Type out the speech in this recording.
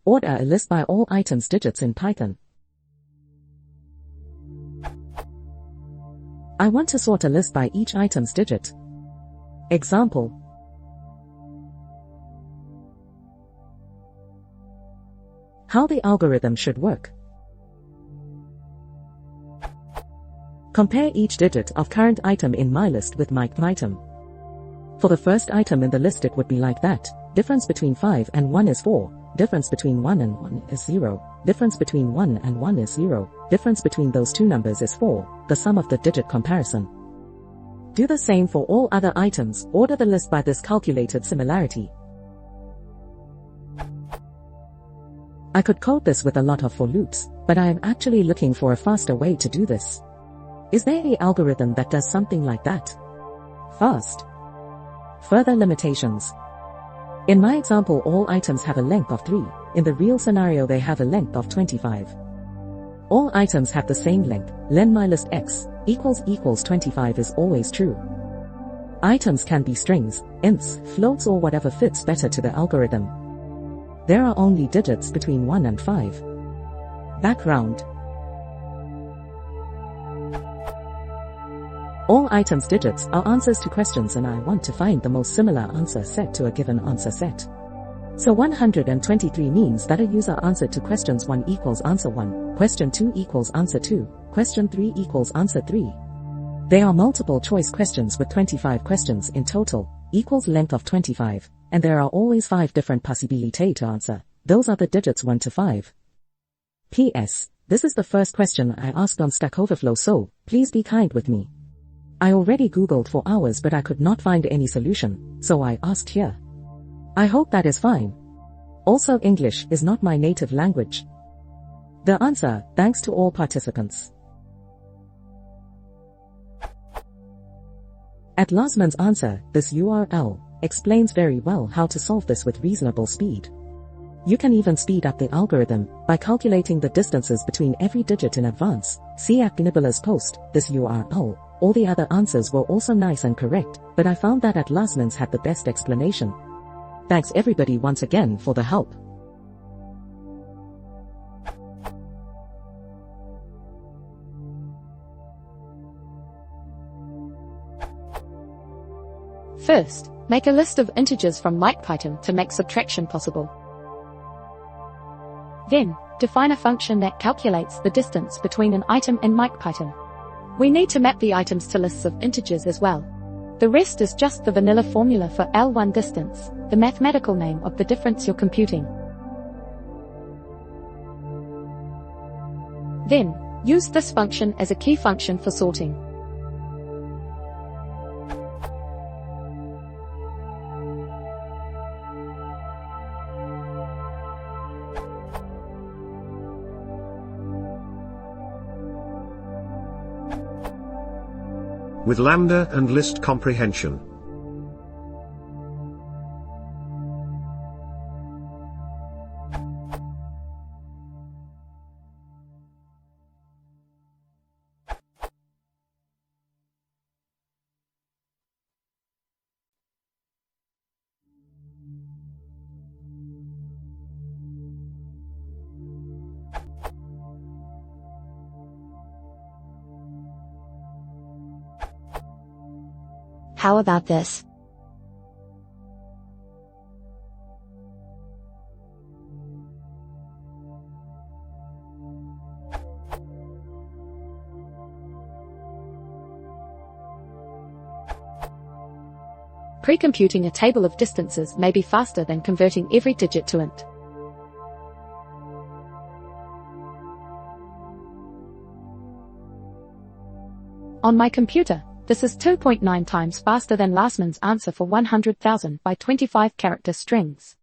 Order a list by all items digits in Python. I want to sort a list by each item's digit. Example. How the algorithm should work. Compare each digit of current item in my list with my item. For the first item in the list it would be like that. Difference between 5 and 1 is 4. Difference between 1 and 1 is 0. Difference between 1 and 1 is 0. Difference between those two numbers is 4. The sum of the digit comparison. Do the same for all other items. Order the list by this calculated similarity. I could code this with a lot of for loops, but I am actually looking for a faster way to do this. Is there any algorithm that does something like that? Fast. Further limitations. In my example, all items have a length of 3. In the real scenario they have a length of 25. All items have the same length. Len mylist x equals 25 is always true. Items can be strings, ints, floats or whatever fits better to the algorithm. There are only digits between 1 and 5. Background. All items digits are answers to questions and I want to find the most similar answer set to a given answer set. So 123 means that a user answered to questions 1 equals answer 1, question 2 equals answer 2, question 3 equals answer 3. They are multiple choice questions with 25 questions in total, equals length of 25, and there are always 5 different possibilities to answer. Those are the digits 1 to 5. P.S. This is the first question I asked on Stack Overflow, so please be kind with me. I already Googled for hours but I could not find any solution, so I asked here. I hope that is fine. Also, English is not my native language. The answer, thanks to all participants. At Lasman's answer, this URL explains very well how to solve this with reasonable speed. You can even speed up the algorithm by calculating the distances between every digit in advance. See at Gnibala's post, this URL. All the other answers were also nice and correct, but I found that at Lasman's had the best explanation. Thanks everybody once again for the help. First, make a list of integers from MyPython to make subtraction possible. Then, define a function that calculates the distance between an item in MyPython. We need to map the items to lists of integers as well. The rest is just the vanilla formula for L1 distance, the mathematical name of the difference you're computing. Then, use this function as a key function for sorting. With lambda and list comprehension. How about this? Pre-computing a table of distances may be faster than converting every digit to int. On my computer, this is 2.9 times faster than Lasman's answer for 100,000 by 25 character strings.